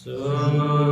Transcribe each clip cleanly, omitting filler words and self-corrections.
Dharma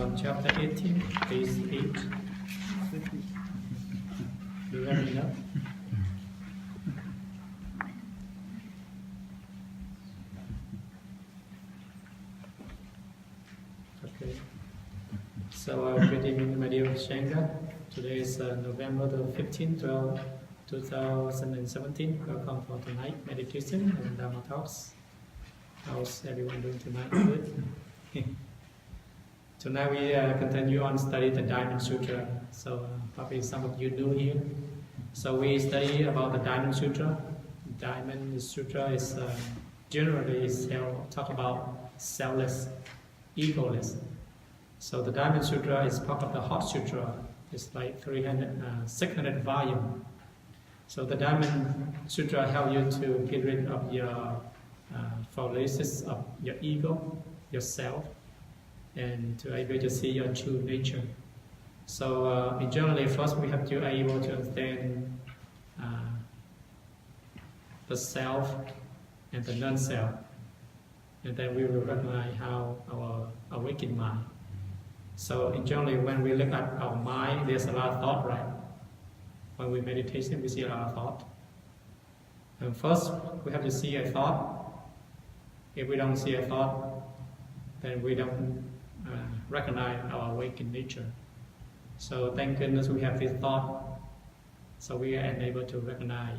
on chapter 18, page 8. Do you have enough? Okay. So, good evening, my dear Shanga. Today is November the 15th, 2017. Welcome for tonight meditation and Dharma talks. How's everyone doing tonight? Good. Tonight we continue on study the Diamond Sutra. So probably some of you new here. So we study about the Diamond Sutra. Diamond Sutra is generally talk about selfless, egoless. So the Diamond Sutra is part of the Hot Sutra. It's like 600 volume. So the Diamond Sutra helps you to get rid of your paralysis of your ego, yourself, and to able to see your true nature. So generally, first we have to be able to understand the self and the non-self, and then we will recognize how our awakened mind. So generally, when we look at our mind, there's a lot of thought, right? When we meditate, we see a lot of thought. And first, we have to see a thought. If we don't see a thought, then we don't recognize our awakened nature. So thank goodness we have this thought, so we are able to recognize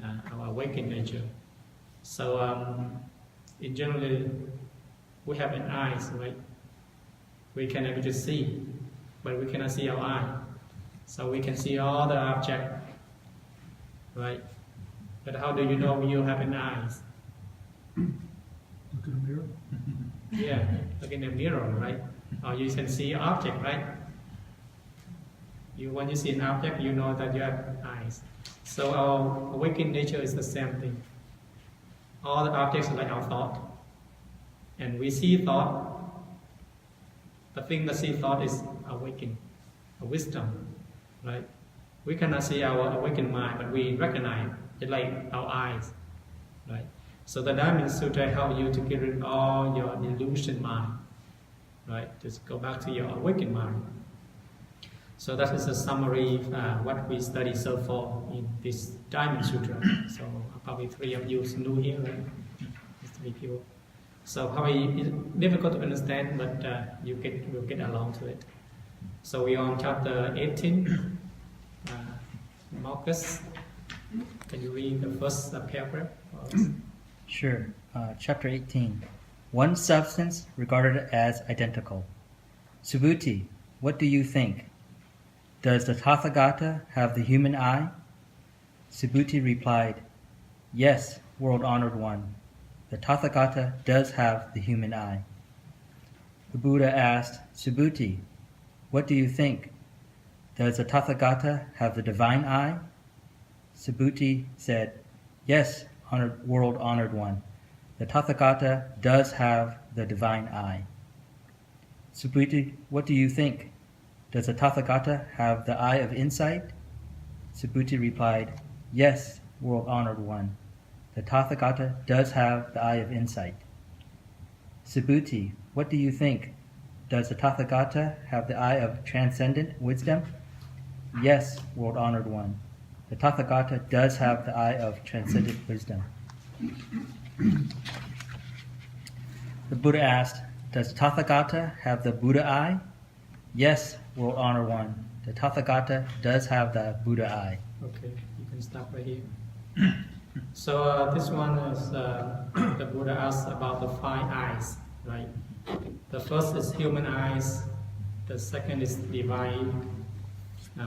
our awakened nature. So in general, we have an eyes, right? We can able to see, but we cannot see our eye. So we can see all the object, right? But how do you know you have an eyes? Look in the mirror. Yeah, look in the mirror, right? Or you can see an object, right? When you see an object, you know that you have eyes. So our awakened nature is the same thing. All the objects are like our thought. And we see thought. The thing that see thought is awakening, a wisdom, right? We cannot see our awakened mind, but we recognize it like our eyes, right? So the Diamond Sutra helps you to get rid of all your delusion mind, right? Just go back to your awakened mind. So that is a summary of what we study so far in this Diamond Sutra. So probably 3 of you new here, right? Just 3 people. So probably it's difficult to understand, but we'll get along to it. So we're on chapter 18. Marcus, can you read the first paragraph? Sure. Chapter 18. One substance regarded as identical. Subhuti, what do you think? Does the Tathagata have the human eye? Subhuti replied, Yes, world-honored one. The Tathagata does have the human eye. The Buddha asked, Subhuti, what do you think? Does the Tathagata have the divine eye? Subhuti said, Yes, world-honored one. The Tathagata does have the divine eye. Subhuti, what do you think? Does the Tathagata have the eye of insight? Subhuti replied, Yes, world-honored one. The Tathagata does have the eye of insight. Subhuti, what do you think? Does the Tathagata have the eye of transcendent wisdom? Yes, world-honored one. The Tathagata does have the eye of transcendent wisdom. The Buddha asked, Does the Tathagata have the Buddha eye? Yes, world-honored one. The Tathagata does have the Buddha eye. Okay, you can stop right here. So this one is the Buddha asked about the 5 eyes, right? The first is human eyes. The second is divine,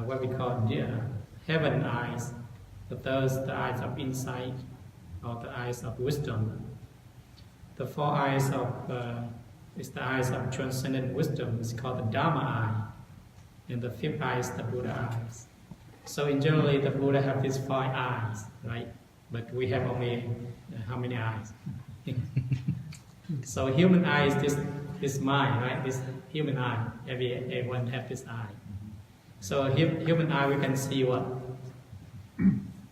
what we call heaven eyes. The third is the eyes of insight, or the eyes of wisdom. The 4 eyes is the eyes of transcendent wisdom. It's called the Dharma eye. And the 5th eye is the Buddha eyes. So in generally, the Buddha have these 5 eyes, right? But we have only how many eyes? So human eye is this mind, right? This human eye. Everyone have this eye. So human eye, we can see what?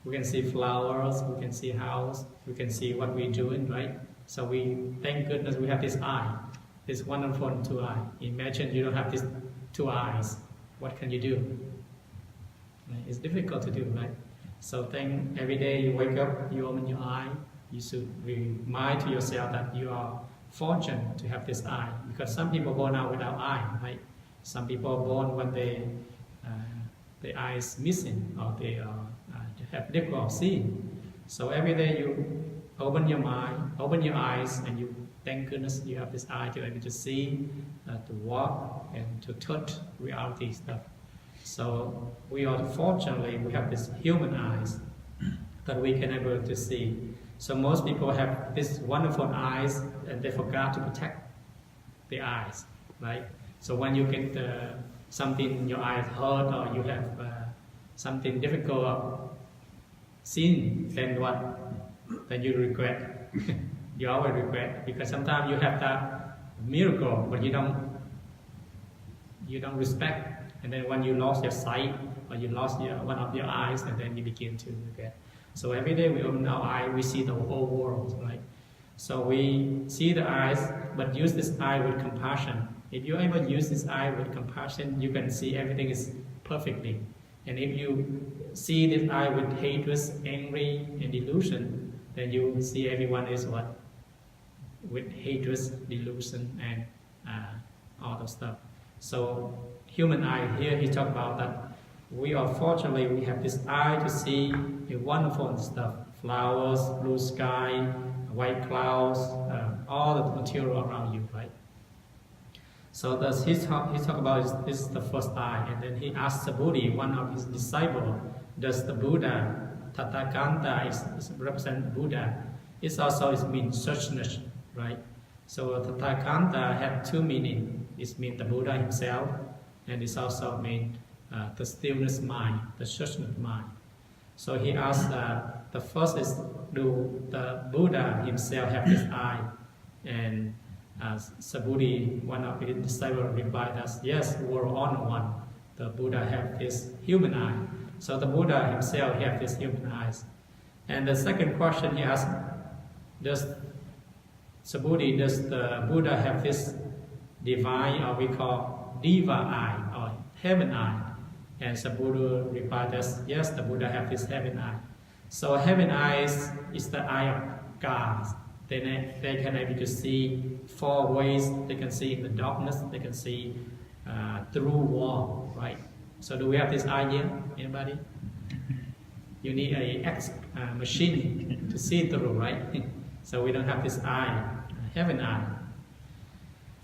We can see flowers, we can see house, we can see what we're doing, right? So we thank goodness we have this eye. this wonderful two eyes. Imagine you don't have these two eyes. What can you do? Right? It's difficult to do, right? So think every day you wake up, you open your eye, you should remind to yourself that you are fortunate to have this eye. Because some people born out without eye, right? Some people are born when the eye is missing or they have difficulty seeing. So every day you open your mind, open your eyes, and you thank goodness you have this eye to be able to see, to walk, and to touch reality stuff. So we are fortunately we have this human eyes that we can able to see. So most people have this wonderful eyes and they forgot to protect the eyes, right? So when you get something in your eyes hurt or you have something difficult seeing, then what? Then you regret. You always regret because sometimes you have that miracle, but you don't respect. And then when you lost your sight or you lost one of your eyes, and then you begin to regret. So every day we open our eye, we see the whole world, right? So we see the eyes, but use this eye with compassion. If you're able to use this eye with compassion, you can see everything is perfectly. And if you see this eye with hatred, angry, and delusion, then you see everyone is what? With hatred, delusion, and all those stuff. So human eye here, he talked about that we are fortunately we have this eye to see the wonderful stuff, flowers, blue sky, white clouds, all the material around you, right? So he talk about this is the first eye, and then he asked the Buddha, one of his disciples, does the Buddha, Tathagata is represent Buddha? It means suchness, right? So Tathagata had two meanings. It means the Buddha himself, and it also means the stillness mind, the suchness mind. So he asked, the first is, do the Buddha himself have this eye? And Subhuti, one of his disciples, replied us, yes, we're all one. The Buddha have this human eye. So the Buddha himself have this human eyes. And the second question he asked, does Subhuti, does the Buddha have this divine, or we call Diva eye, or heaven eye? And Subhuti replied us, yes, the Buddha have this heaven eye. So heaven eyes is the eye of God. They can able to see four ways. They can see in the darkness. They can see through wall, right? So do we have this eye here? Anybody? You need a machine to see through, right? So we don't have this eye, heaven eye.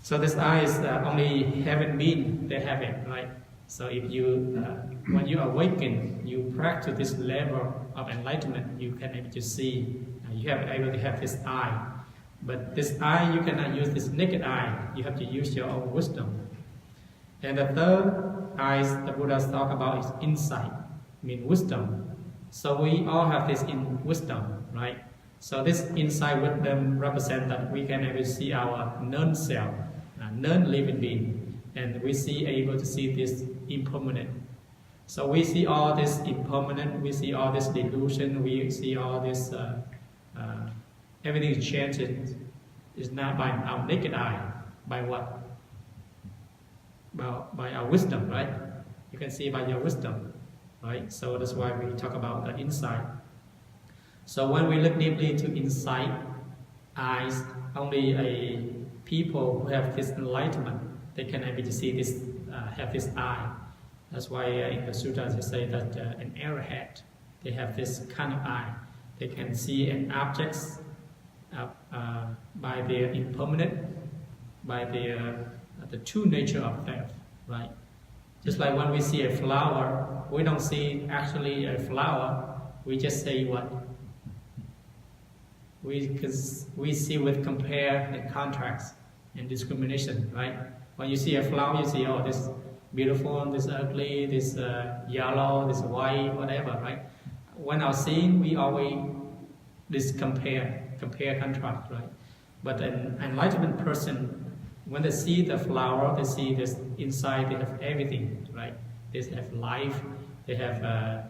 So this eye is only heaven being they have it, right? So if you, when you awaken, you practice this level of enlightenment, you can able to see. You have able to have this eye, but this eye you cannot use this naked eye. You have to use your own wisdom. And the third eyes the Buddha talk about is insight, mean wisdom. So we all have this in wisdom, right? So this insight wisdom represent that we can able to see our non-self, non-living being, and we able to see this impermanent. So we see all this impermanent, we see all this delusion, we see all this, everything is changed. It's not by our naked eye, by what? By our wisdom, right? You can see by your wisdom, right? So that's why we talk about the insight. So when we look deeply into insight, eyes, only a people who have this enlightenment, they can able to see this, have this eye. That's why in the Sutra they say that an arrowhead, they have this kind of eye. They can see an objects by their impermanent, by their the true nature of that, right? Just like when we see a flower, we don't see actually a flower. We just say what? We see with compare and contrast and discrimination, right? When you see a flower, you see, oh, this beautiful, this ugly, this yellow, this white, whatever, right? When our seeing, we always this compare, contrast, right? But an enlightenment person, when they see the flower, they see this inside, they have everything, right? They have life, they have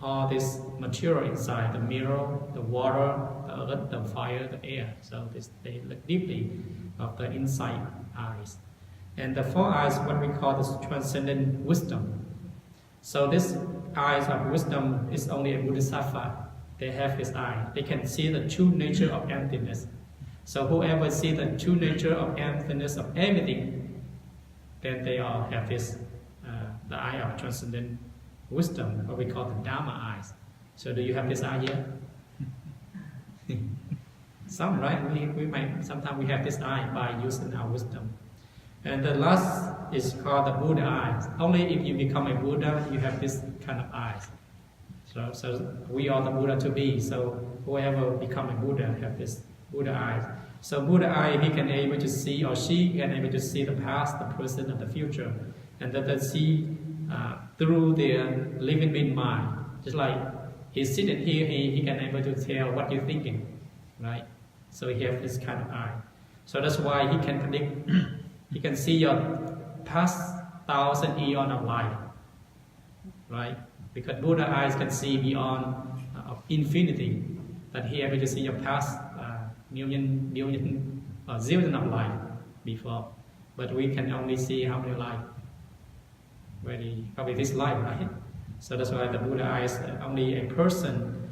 all this material inside, the mirror, the water, the earth, the fire, the air. So they look deeply of the inside eyes. And the four eyes, what we call this transcendent wisdom. So this eyes of wisdom is only a bodhisattva. They have this eye. They can see the true nature of emptiness. So whoever sees the true nature of emptiness of everything, then they all have this, the eye of transcendent wisdom, what we call the Dharma eyes. So do you have this eye yet? Some, right? We might, sometimes we have this eye by using our wisdom. And the last is called the Buddha eyes. Only if you become a Buddha, you have this kind of eyes. So we are the Buddha to be. So whoever become a Buddha have this Buddha eyes. So Buddha eye, he can able to see, or she can able to see the past, the present, and the future, and that they see through their living being mind. Just like he's sitting here, he can able to tell what you're thinking, right? So he has this kind of eye. So that's why he can predict. He can see your past 1,000 eons of life, right? Because Buddha eyes can see beyond infinity, that he able to see your past million, zillion of life before. But we can only see how many life, probably this life, right? So that's why the Buddha eyes, only a person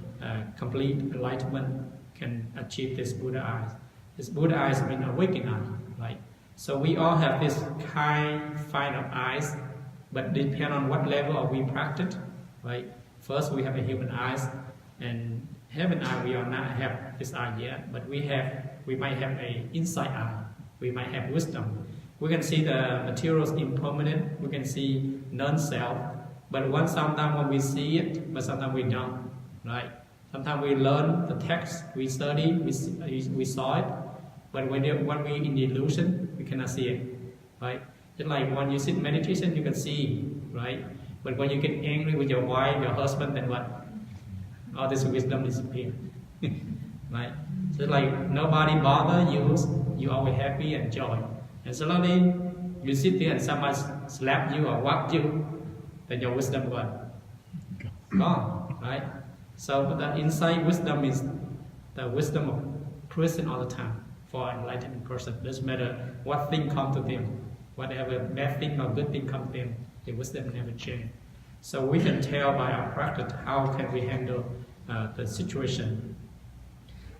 complete enlightenment can achieve this Buddha eyes. This Buddha eyes means awakened eye, right? So we all have this fine of eyes, but depend on what level of we practice, right? First we have a human eyes, and heaven eye we are not have this eye yet, but we might have a insight eye. We might have wisdom. We can see the materials impermanent. We can see non-self. But sometimes when we see it, but sometimes we don't, right? Sometimes we learn the text, we study, we saw it, but when we in the illusion, we cannot see it, right? Just like when you sit meditation, you can see, right? But when you get angry with your wife, your husband, then what? All this wisdom disappears, right? So like nobody bother you, you always happy and joy. And suddenly you sit there and someone slap you or whack you, then your wisdom gone, right? So the inside wisdom is the wisdom of present all the time for an enlightened person. Doesn't matter what thing come to them, whatever bad thing or good thing come to them, the wisdom never change. So we can tell by our practice how can we handle the situation.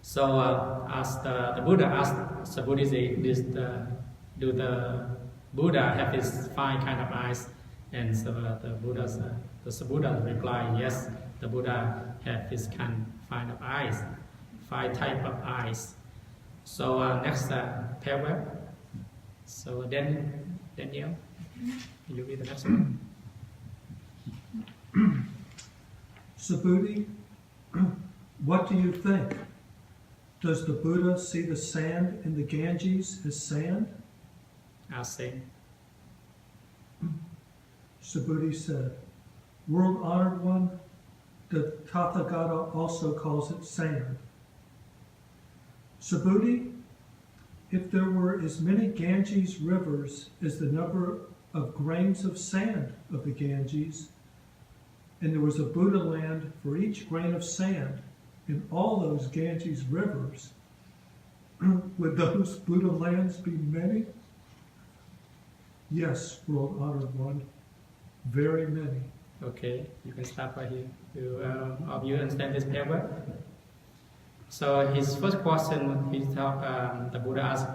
So as the Buddha asked the Buddhist, do the Buddha have this fine kind of eyes? And so the Buddha replied, yes, the Buddha have this fine of eyes, 5 type of eyes. So next paragraph. So then Daniel, can you read the next one? Subhuti, what do you think? Does the Buddha see the sand in the Ganges as sand? I'll say. Subhuti said, World Honored One, the Tathagata also calls it sand. Subhuti, if there were as many Ganges rivers as the number of grains of sand of the Ganges, and there was a Buddha land for each grain of sand in all those Ganges rivers, would those Buddha lands be many? Yes, World Honored One, very many. Okay, you can stop right here. You understand this paragraph? So his first question, the Buddha asked,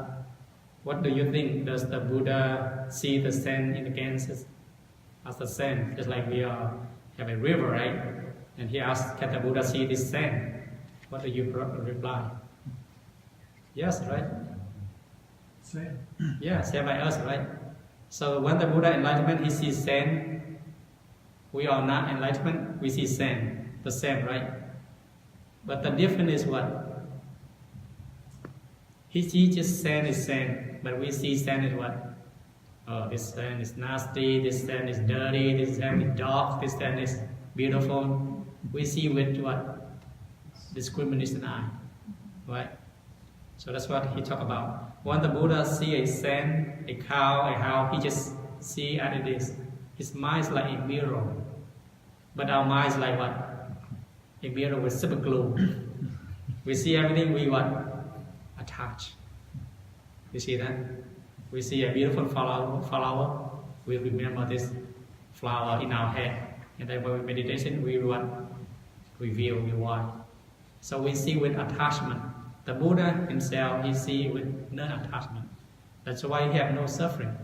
what do you think? Does the Buddha see the sand in the Ganges as the sand? Just like we have a river, right? And he asked, can the Buddha see this sand? What do you reply? Yes, right? Sand. Yeah, sand by us, right? So when the Buddha enlightenment, he sees sand. We are not enlightenment, we see sand, the same, right? But the difference is what? He sees just sand is sand, but we see sand is what? Oh, this sand is nasty, this sand is dirty, this sand is dark, this sand is beautiful. We see with what? Discrimination eye, right? So that's what he talk about. When the Buddha see a sand, a cow, a house, he just see as it is. His mind is like a mirror, but our mind is like what? a mirror with super glue. We see everything we want, attach. You see that? We see a beautiful flower. We remember this flower in our head. And then when we meditation, we want, reveal, we want. So we see with attachment. The Buddha himself, he see with non-attachment. That's why he have no suffering.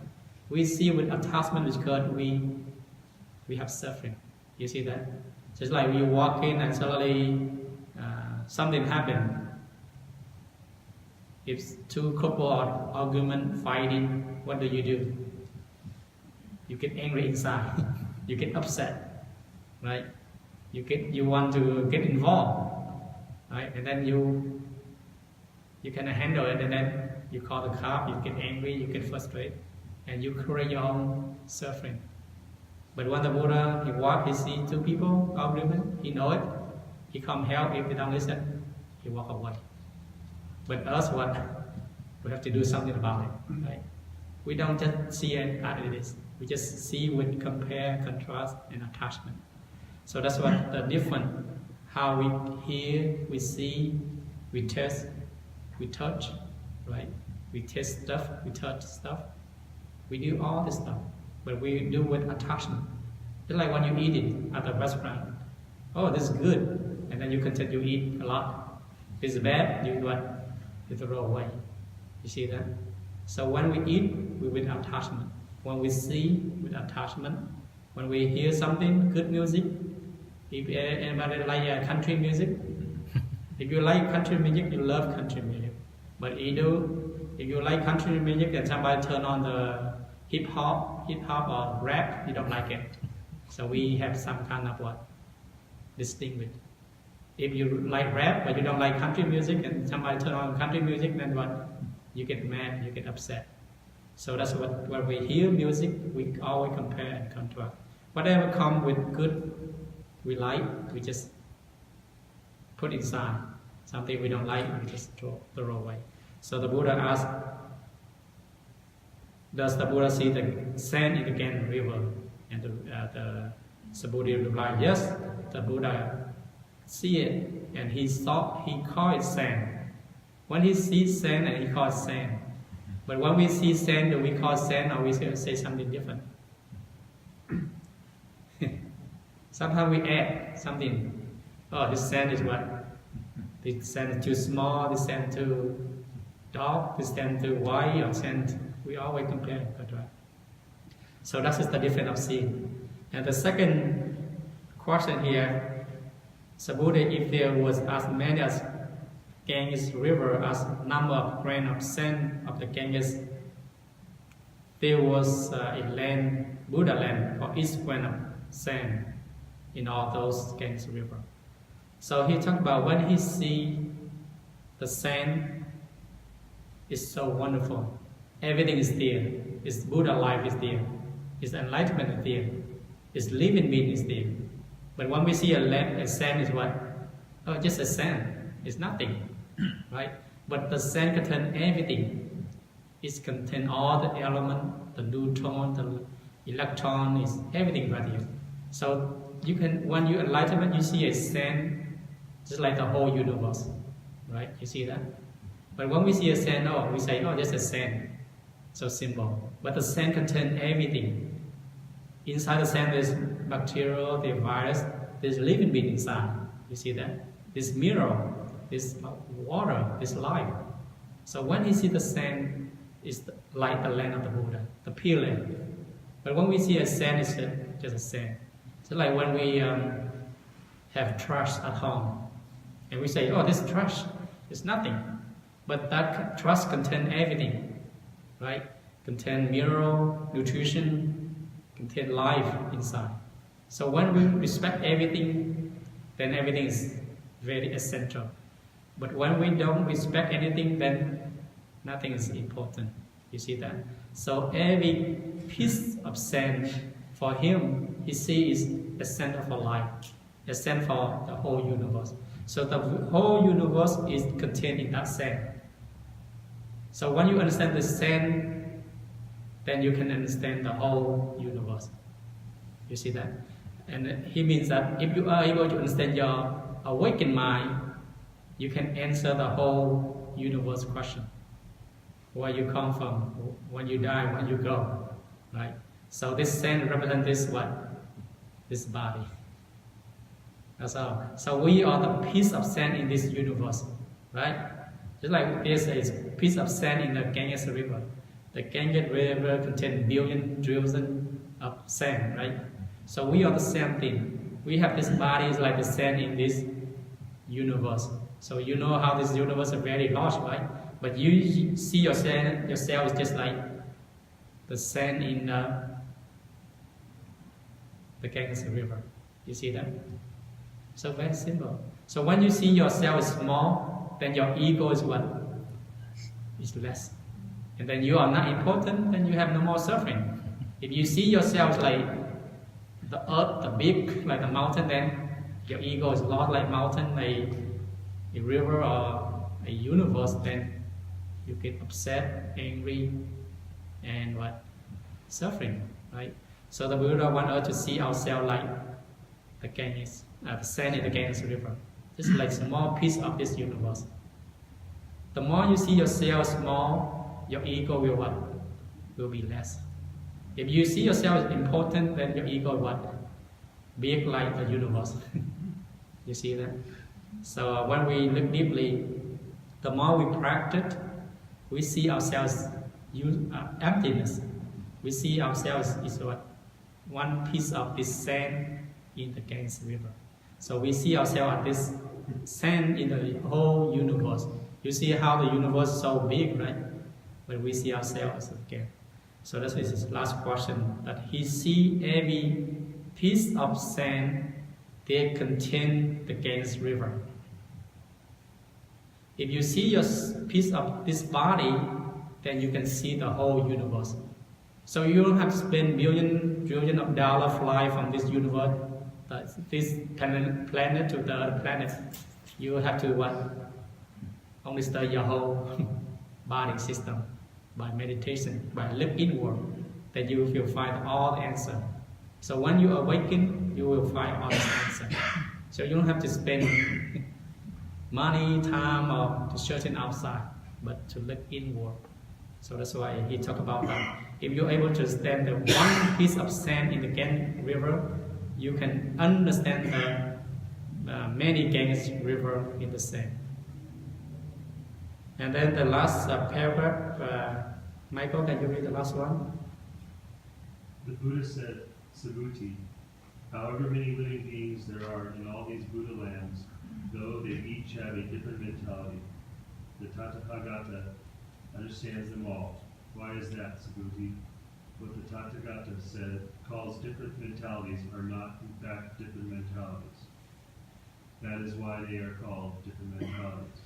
We see with attachment because we have suffering. You see that? Just like you walk in and suddenly something happened. If two couple are argument, fighting, what do? You get angry inside. You get upset, right? You want to get involved, right? And then you cannot handle it, and then you call the cop. You get angry, you get frustrated, and you create your own suffering. But when the Buddha, he walk, he see two people argument, he know it, he come help. If they don't listen, he walk away. But us, what? We have to do something about it, right? We don't just see it as it is. We just see with compare, contrast, and attachment. So that's what the different, how we hear, we see, we taste, we touch, right? We taste stuff, we touch stuff. We do all this stuff, but we do with attachment. Just like when you eat it at the restaurant. Oh, this is good. And then you continue to eat a lot. If it's bad, you do what? You throw away. You see that? So when we eat, we with attachment. When we see, with attachment. When we hear something, good music. If anybody like country music, if you like country music, you love country music. But if you like country music and somebody turn on the hip hop or rap, you don't like it. So we have some kind of what? Distinguish. If you like rap but you don't like country music and somebody turn on country music, then what? You get mad, you get upset. So that's what when we hear music, we always compare and contrast. Whatever comes with good, we like, we just put inside. Something we don't like, we just throw away. So the Buddha asked, does the Buddha see the sand in the Ganges river? And the Subhuti replied, yes, the Buddha see it, and he called it sand. When he sees sand, and he calls sand. But when we see sand, do we call sand, or we say something different? Sometimes we add something. Oh, this sand is what? This sand is too small, this sand too dark, this sand too white, or sand. We always compare, right? So that is the difference of seeing. And the second question here, Subhuti, if there was as many as Ganges river as number of grain of sand of the Ganges, there was a land, Buddha land, for each grain of sand in all those Ganges river. So he talked about when he see the sand is so wonderful. Everything is there. His Buddha life is there. His enlightenment is there. His living being is there. But when we see a sand is what? Oh, just a sand. It's nothing. Right? But the sand contains everything. It contains all the element, the neutron, the electron, is everything right here. So you can, when you enlightenment, you see a sand just like the whole universe. Right? You see that? But when we see a sand, oh, we say, oh, just a sand. So simple. But the sand contains everything. Inside the sand there's bacteria, there's virus, there's living being inside. You see that? This mirror, this water, this life. So when you see the sand, it's like the land of the Buddha, the pure land. But when we see a sand, it's just a sand. So like when we have trash at home, and we say, oh, this trash is nothing. But that trash contains everything, right? Contain mineral, nutrition, contain life inside. So when we respect everything, then everything is very essential. But when we don't respect anything, then nothing is important. You see that? So every piece of sand, for him, he sees is the center for life, the center for the whole universe. So the whole universe is contained in that sand. So when you understand the sand, then you can understand the whole universe. You see that? And he means that if you are able to understand your awakened mind, you can answer the whole universe question. Where you come from, when you die, when you go, right? So this sand represents this what? This body. That's all. So we are the piece of sand in this universe, right? Just like this is a piece of sand in the Ganges River. The Ganges River contains billion trillion of sand, right? So we are the same thing. We have this body like the sand in this universe. So you know how this universe is very large, right? But you see yourself is just like the sand in the Ganges River. You see that? So very simple. So when you see yourself is small, then your ego is what? Is less. And then you are not important, then you have no more suffering. If you see yourself like the earth, the big, like the mountain, then your ego is not like mountain, a river or a universe, then you get upset, angry, and what? Suffering, right? So the Buddha wants us to see ourselves like the Ganges, the sand in the Ganges River, just like a small piece of this universe. The more you see yourself small, your ego will what? Will be less. If you see yourself as important, then your ego will what? Big like the universe. You see that? So when we look deeply, the more we practice, we see ourselves emptiness. We see ourselves is what? One piece of this sand in the Ganges River. So we see ourselves as this sand in the whole universe. You see how the universe is so big, right? But we see ourselves again. So that's his last question, that he see every piece of sand, they contain the Ganges River. If you see your piece of this body, then you can see the whole universe. So you don't have to spend trillion of dollars fly from this universe, this planet to the other planet. You have to what? Only study your whole body system by meditation, by look inward. Then you will find all the answer. So when you awaken, you will find all the answer. So you don't have to spend money, time, or to searching outside, but to look inward. So that's why he talked about that. If you're able to understand the one piece of sand in the Ganges River, you can understand the many Ganges River in the sand. And then the last paragraph, Michael, can you read the last one? The Buddha said, Subhuti, however many living beings there are in all these Buddha lands, though they each have a different mentality, the Tathagata understands them all. Why is that, Subhuti? What the Tathagata said calls different mentalities are not in fact different mentalities. That is why they are called different mentalities.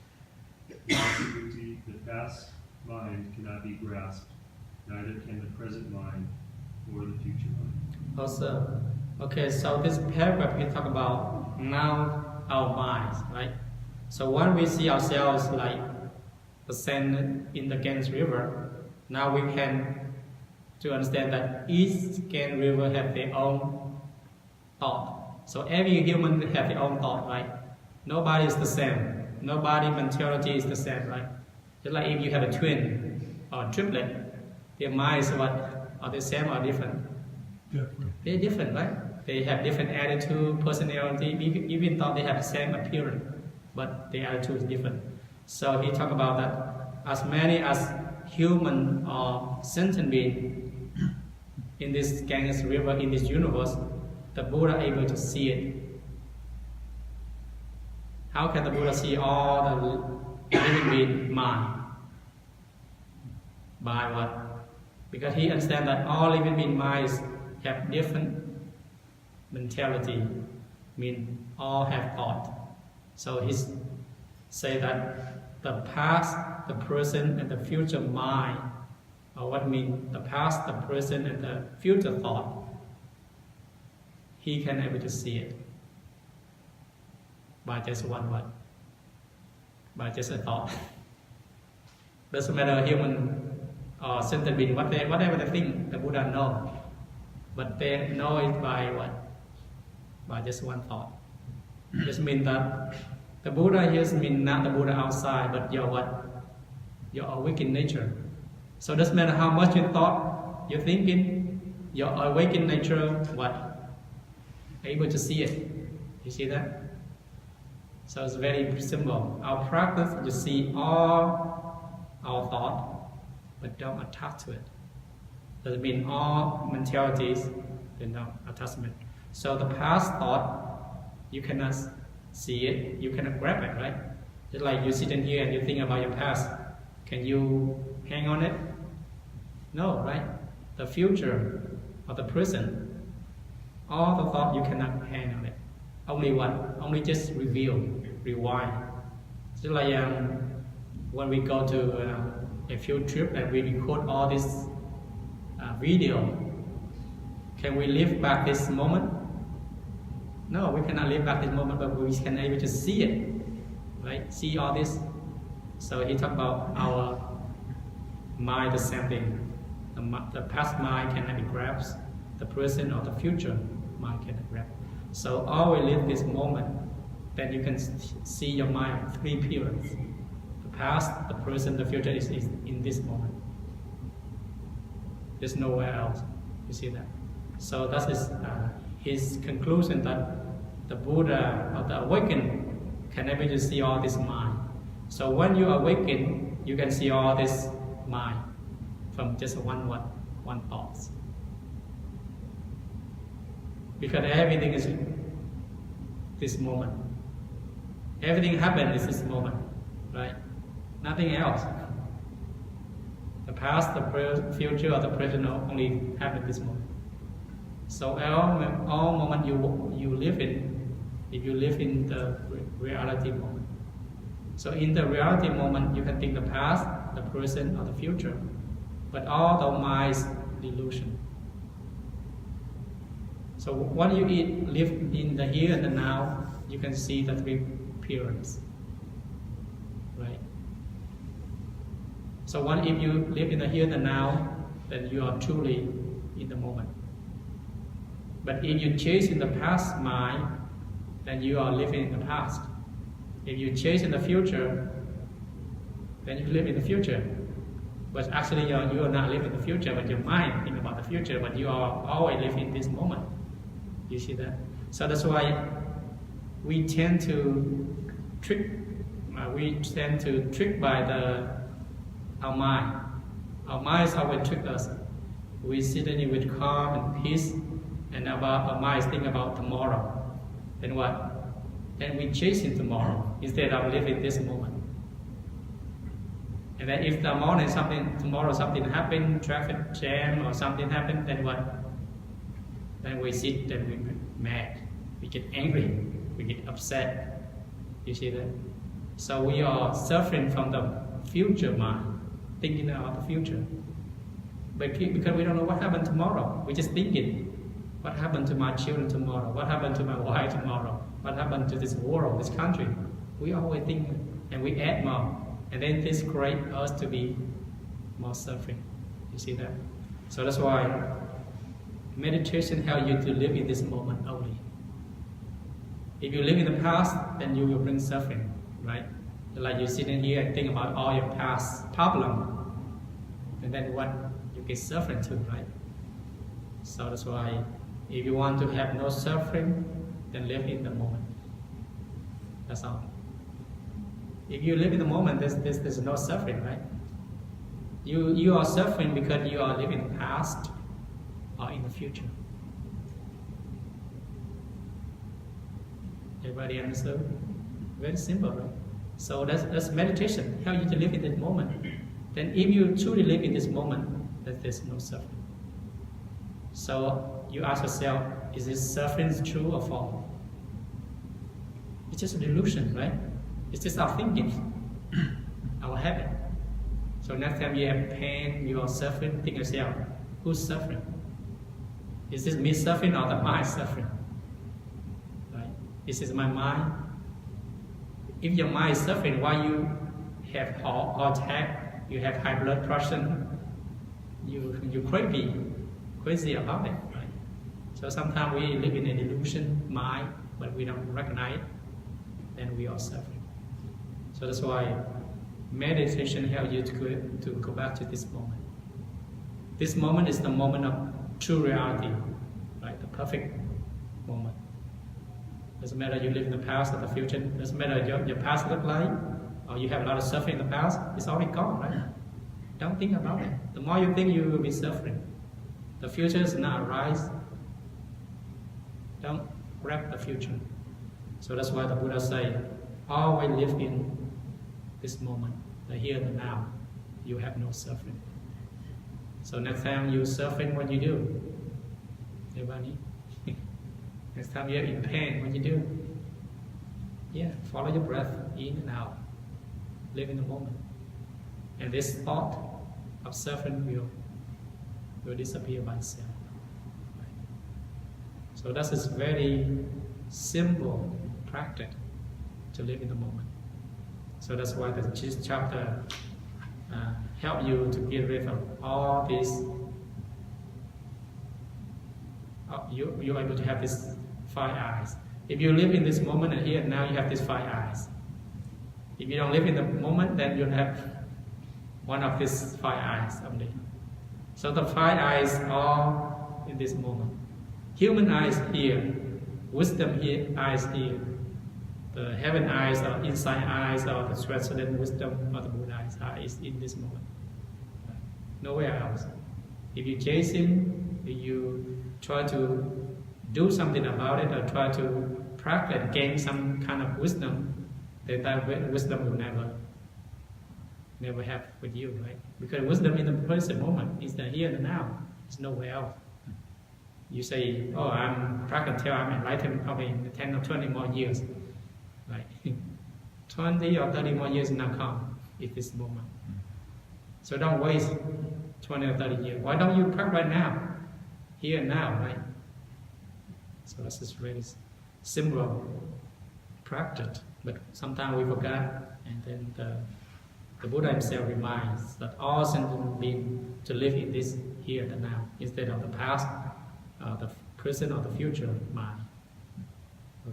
Now, Subhuti, the past mind cannot be grasped, neither can the present mind or the future mind. Also, okay, so this paragraph we talk about now our minds, right? So when we see ourselves like the sand in the Ganges River, now we can to understand that each Ganges River have their own thought. So every human have their own thought, right? Nobody is the same. Nobody mentality is the same, right? Just like if you have a twin or a triplet, their minds what? Are the same or different? Different. They're different, right? They have different attitude, personality, even though they have the same appearance, but their attitude is different. So he talked about that as many as human or sentient being in this Ganges River, in this universe, the Buddha able to see it. How can the Buddha see all the living being mind? By what? Because he understands that all living being minds have different mentality, mean all have thought. So he say that the past, the present, and the future mind, or what mean the past, the present, and the future thought, he can able to see it by just one word, by just a thought. Doesn't matter human or sentient being, whatever they think, the Buddha know, but they know it by what? By just one thought. This means that the Buddha here means not the Buddha outside, but your what? Your awakened nature. So doesn't matter how much you thought, you're thinking, your awakened nature, what? Able to see it. You see that? So it's very simple. Our practice, you see all our thought, but don't attach to it. Doesn't mean all mentalities, no attachment. So the past thought, you cannot see it, you cannot grab it, right? Just like you sit in here and you think about your past. Can you hang on it? No, right? The future or the present, all the thought you cannot hang on it. Only what? Only just rewind. Just like when we go to a field trip and we record all this video, can we live back this moment? No, we cannot live back this moment, but we can able to see it, right? See all this. So he talked about our mind, the same thing. The past mind cannot be grabbed, the present or the future mind cannot grab. So always live this moment, then you can see your mind 3 periods. The past, the present, the future is in this moment. There's nowhere else. You see that? So that is his conclusion that the Buddha or the awakened can able to see all this mind. So when you awaken, you can see all this mind from just one thought. Because everything is this moment. Everything happens is this moment, right? Nothing else. The past, the future, or the present only happen this moment. So all moment you live in, if you live in the reality moment. So in the reality moment, you can think the past, the present, or the future. But all the mind's delusion. So when you live in the here and the now, you can see the 3 periods, right? So if you live in the here and the now, then you are truly in the moment. But if you chase in the past mind, then you are living in the past. If you chase in the future, then you live in the future. But actually you are not living in the future, but your mind thinks about the future, but you are always living in this moment. You see that? So that's why we tend to trick by our mind. Our minds always trick us. We sit in it with calm and peace, and our minds think about tomorrow. Then what? Then we chase in tomorrow instead of living this moment. And then if tomorrow something happen, traffic jam or something happen, then what? Then we sit, then we get mad, we get angry, we get upset. You see that? So we are suffering from the future mind, thinking about the future. But because we don't know what happened tomorrow, we just thinking, what happened to my children tomorrow? What happened to my wife tomorrow? What happened to this world, this country? We always think, and we add more. And then this creates us to be more suffering. You see that? So that's why meditation helps you to live in this moment only. If you live in the past, then you will bring suffering, right? Like you sit in here and think about all your past problems, and then what? You get suffering too, right? So that's why if you want to have no suffering, then live in the moment. That's all. If you live in the moment, there's no suffering, right? You are suffering because you are living in the past or in the future. Everybody understood? Very simple, right? So that's meditation. Help you to live in this moment. Then if you truly live in this moment, then there's no suffering. So you ask yourself, is this suffering true or false? It's just a delusion, right? It's just our thinking, our habit. So next time you have pain, you are suffering, think yourself, who's suffering? Is this me suffering or the mind suffering? Right? Is this my mind? If your mind is suffering, why you have heart attack, you have high blood pressure, you crazy about it, right? So sometimes we live in a delusion mind, but we don't recognize it. then we are suffering. So that's why meditation helps you to go back to this moment. This moment is the moment of true reality, right? The perfect moment. Doesn't matter you live in the past or the future. Doesn't matter your past look like, or you have a lot of suffering in the past. It's already gone, right? Don't think about it. The more you think, you will be suffering. The future is not arise. Don't grab the future. So that's why the Buddha say, always live in this moment, the here and the now. You have no suffering. So next time you suffering, what you do? Everybody? Next time you're in pain, what you do? Yeah, follow your breath in and out. Live in the moment. And this thought of suffering will disappear by itself. Right? So that is very simple practice to live in the moment. So that's why this chapter help you to get rid of all these. You're able to have these 5 eyes. If you live in this moment and here now, you have these 5 eyes. If you don't live in the moment, then you'll have one of these 5 eyes only. So the 5 eyes are in this moment. Human eyes here, wisdom here, eyes here. The heaven eyes or insight eyes or the transcendent wisdom or the Buddha eyes are in this moment. Nowhere else. If you chase him, if you try to do something about it or try to practice, gain some kind of wisdom, then that wisdom will never have with you, right? Because wisdom in the present moment is the here and now. It's nowhere else. You say, oh, I'm practicing till I'm enlightened probably in 10 or 20 more years. Right? 20 or 30 more years now come at this moment. So don't waste 20 or 30 years. Why don't you practice right now? Here and now, right? So this is really simple practice, but sometimes we forget, and then the Buddha himself reminds that all sentient beings to live in this here and now, instead of the past, the present or the future mind.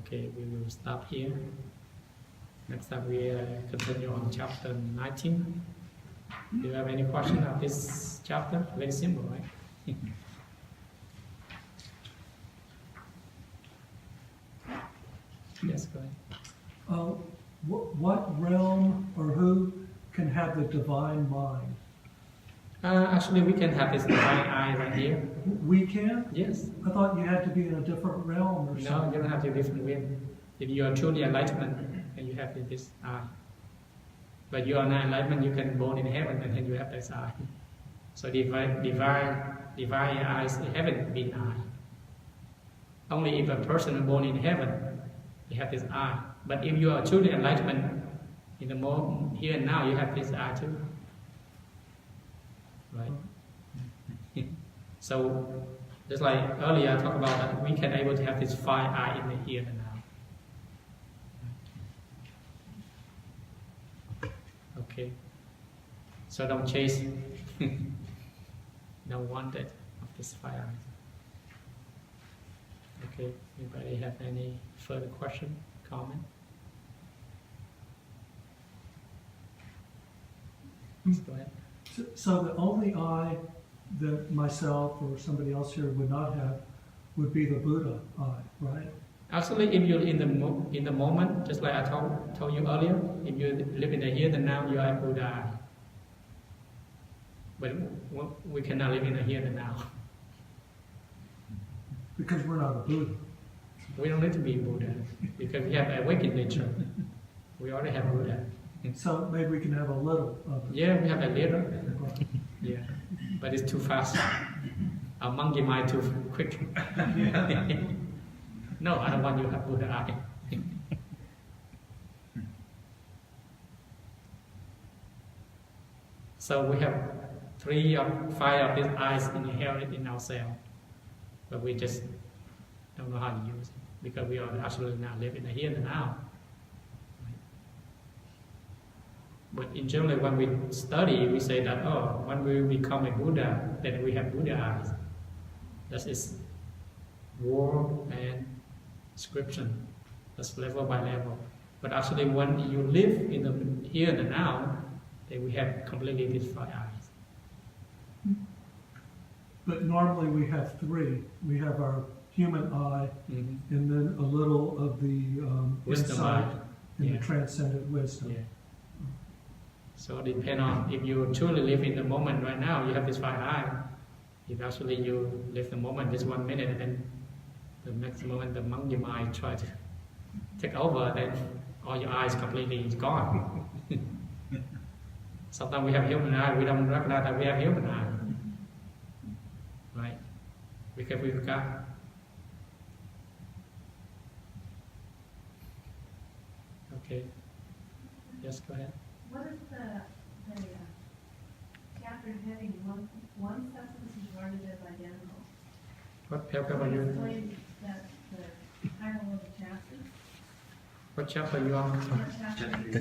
Okay, we will stop here. Next time we continue on chapter 19. Do you have any question of this chapter? Very simple, right? Yes, go ahead. What realm or who can have the divine mind? Actually, we can have this divine eye right here. We can? Yes. I thought you had to be in a different realm or No, something. you don't have to be different realm. If you are truly enlightenment, then you have this eye. But you are not enlightenment, you can born in heaven and then you have this eye. So divine eyes haven't been eye. Only if a person is born in heaven, they have this eye. But if you are truly enlightenment, in the moment here and now, you have this eye too. Right? So, just like earlier I talked about that we can able to have this 5 eye in the here and now. Okay. So don't chase, don't want it of this 5 eyes. Okay. Anybody have any further question, comment? Please go ahead. So the only eye that myself or somebody else here would not have would be the Buddha eye, right? Actually, if you're in the moment, just like I told you earlier, if you live in the here and now, you have Buddha eye. But we cannot live in the here and now. Because we're not a Buddha. We don't need to be Buddha because we have awakened nature. We already have Buddha. So maybe we can have a little of it. Yeah, we have a little. Yeah, but it's too fast. Our monkey mind too quick. No, I don't want you to have Buddha eye. So we have 3 or 5 of these eyes inherent in ourselves, but we just don't know how to use it because we are actually not living the here and now. But in general, when we study, we say that, oh, when we become a Buddha, then we have Buddha eyes. That is word and description. That's level by level. But actually, when you live in the here and now, then we have completely these five eyes. But normally we have three. We have our human eye, Mm-hmm. and then a little of the Wisdom insight eye. and Yeah. the transcendent wisdom. Yeah. So depend on if you truly live in the moment right now, you have this five eye. If actually you live the moment, this 1 minute, and the next moment the monkey mind try to take over, then all your eyes completely is gone. Sometimes we have human eye, we don't recognize that we have human eye. Right? Because we forgot. Okay. Yes, go ahead. What is the chapter heading, one substance is regarded as identical? What paper are you? Explain that the title of the chapter. What chapter are you on? What chapter The,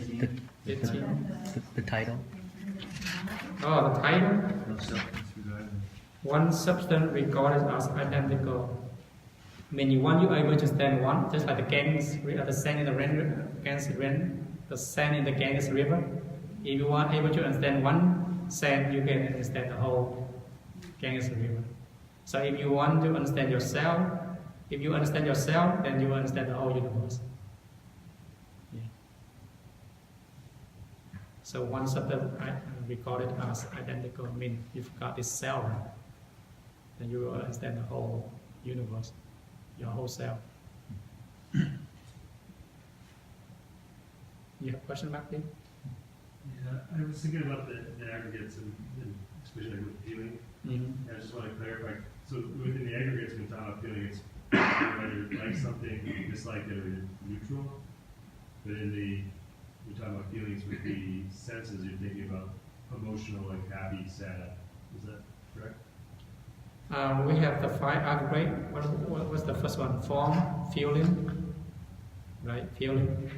is the, it? the, the title. Oh, the title. No substance regarded. One substance regarded as identical. Meaning one you are able to stand one, just like the Ganges, the sand in the Ganges river, the sand in the Ganges river. If you are able to understand one sand, you can understand the whole Ganges river. So if you want to understand yourself, if you understand yourself, then you understand the whole universe. Yeah. So one substance regarded as identical means you've got this self, then you will understand the whole universe, your whole self. You have a question, Mark? Yeah, I was thinking about the aggregates and especially like with feeling. Mm-hmm. I just want to clarify. So within the aggregates, when we talk about feeling, it's whether you like something, you dislike it, or you're neutral. But in the we talk about feelings with the senses, you're thinking about emotional, like happy, sad. Is that correct? We have the five aggregate. What was the first one? Form, feeling, right? Feeling.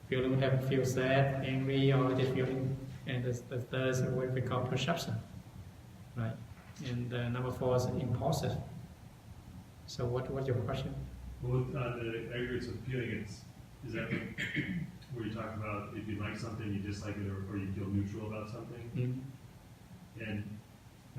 Feeling we have feel sad, angry, or just feeling. And the third is what we call perception, right? And number four is impulsive. So what's your question? Well, with, the aggregates of feeling, is that where you talk about if you like something, you dislike it, or you feel neutral about something? Mm-hmm. And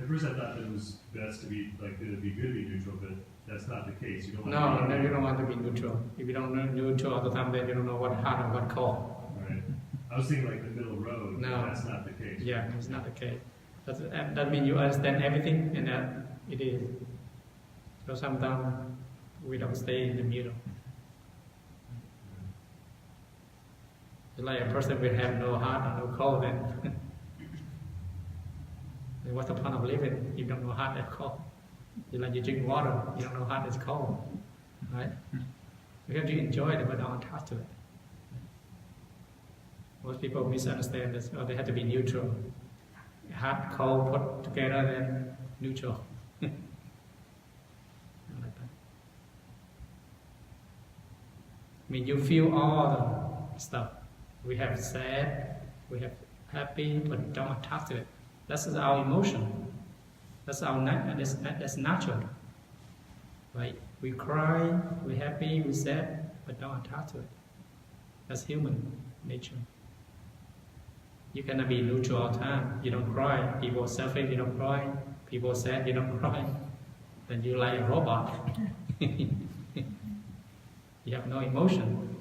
at first I thought that it was best to be, like, it would be good to be neutral, but that's not the case. You don't want to be No, you don't want to be neutral. If you don't know neutral all the time, then you don't know what hot and what cold. Right. I was thinking like the middle road, No. but that's not the case. Yeah, it's not the case. That means you understand everything, and that it is. So sometimes we don't stay in the middle. It's like a person will have no hot and no cold, then then what's the point of living if you don't know hot and cold? It's like you drink water, you don't know hot and cold, right? You have to enjoy it, but don't attach to it. Most people misunderstand this, or they have to be neutral. Hot, cold, put together, then neutral. Like that. I mean, you feel all the stuff. We have sad, we have happy, but don't attach to it. That's our emotion. That's that's natural, right? We cry, we happy, we sad, but don't attach to it. That's human nature. You cannot be neutral all the time. You don't cry. People are suffering, you don't cry. People are sad, you don't cry. Then you're like a robot. You have no emotion.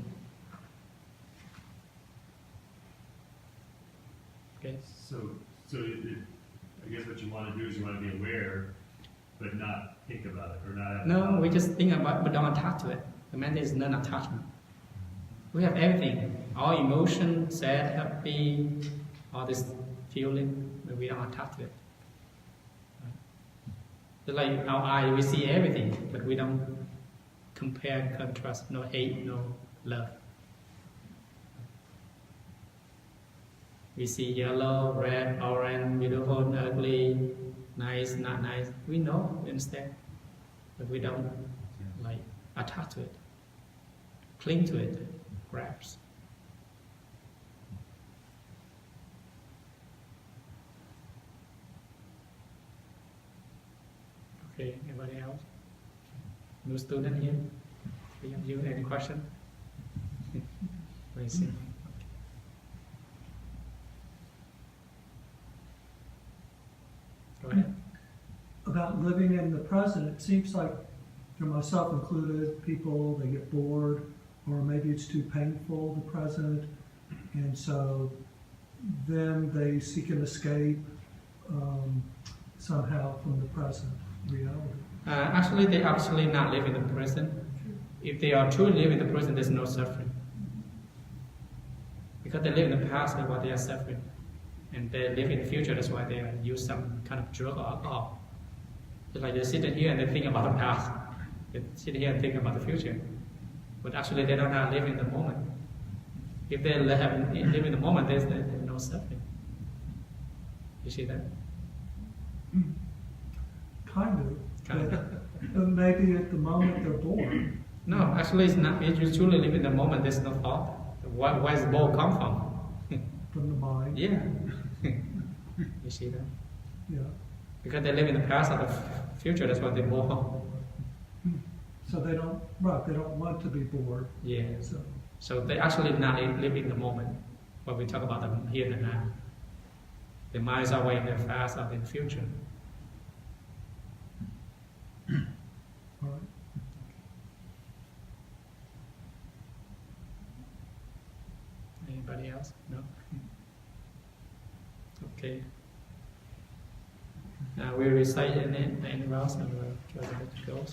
Okay. So I guess what you want to do is you want to be aware, but not think about it, or not have. No, we just think about it, but don't attach to it. The main thing is non-attachment. We have everything. All emotion, sad, happy, all this feeling, but we don't attach to it. Just like our eye, we see everything, but we don't compare, contrast, no hate, no love. We see yellow, red, orange, beautiful, ugly, nice, not nice. We know, we understand, but we don't like attach to it, cling to it, grasp. Okay, anybody else? New student here? Do you have any question? I see. Go ahead. About living in the present, it seems like, for myself included, people, they get bored, or maybe it's too painful, the present, and so then they seek an escape somehow from the present reality. Actually, they actually not live in the present. If they are truly living in the present, there's no suffering. Because they live in the past, that's why they are suffering. And they live in the future, that's why they use some kind of drug or alcohol. It's like they sit in here and they think about the past. They sit here and think about the future. But actually, they don't have live in the moment. If they live in the moment, there's no suffering. You see that? Kind of. Kind of. But maybe at the moment they're bored. No, actually, it's not. If you truly live in the moment, there's no thought. Where does the ball come from? From the mind. Yeah. You see that? Yeah. Because they live in the past or the future, that's why they're bored. So they don't want to be bored. Yeah. So So they actually not live in the moment when we talk about the here and now. Their minds are way in the past or in the future. all right. Anybody else? No? Okay. We recite anything else and we'll try to let it go.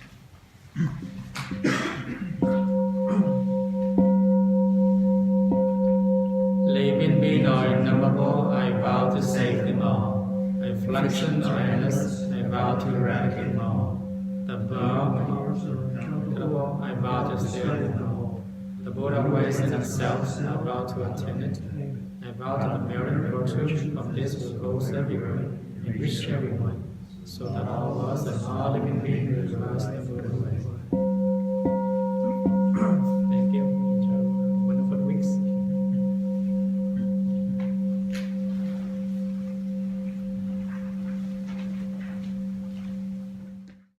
Living being are innumerable, I vow to save them all. Afflictions are endless, I vow to eradicate them all. The powers are uncountable, I vow to steer them all. The Buddha ways in themselves, I vow to attain it. I vow to the merit and virtue of this will goes everywhere and reach everyone, so that all of us and all living beings realize the Buddha way.